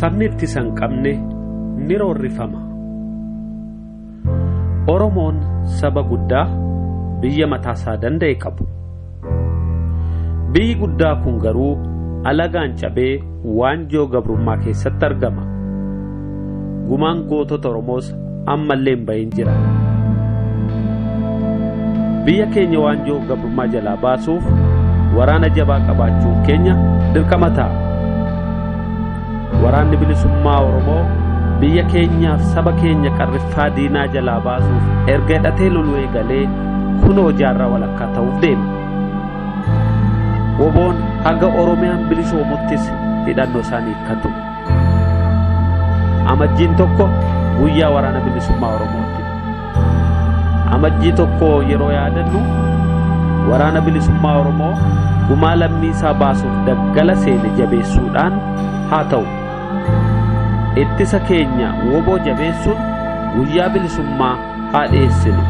sabni ittisa hin qabne ni roorrifama. Oromoon saba guddaa biyya mataasaa danda'e qabu. Biyyi guddaa kun garuu alagaan cabee waanjoo gabrummaa keessatti argama. Gumaan gootota Oromoos ammallee hin bahin jira. Biyya keenya waanjoo gabrummaa jalaa baasuuf waraana jabaa qabaachuun keenya dirqama ta'a. Waraanni bilisummaa Oromoo biyya keenyaaf saba keenya qarriffaa diinaa jalaa baasuuf erga hidhatee loluu eegalee kunoo jaarraa walakkaa ta'uuf deema. Woboon haga Oromiyaan bilisoomuttis hidhannoo isaanii hiikkatu. Amajjiin tokko guyyaa waraana bilisummaa Oromooti. Amajjii tokko yeroo yaadannu waraana bilisummaa Oromoo gumaa lammii isaa baasuuf daggala seene jabeessuudhaan haa ta'u. Ittisa keenya woboo jabeessuun guyyaa bilisummaa haa dhiyeessinu.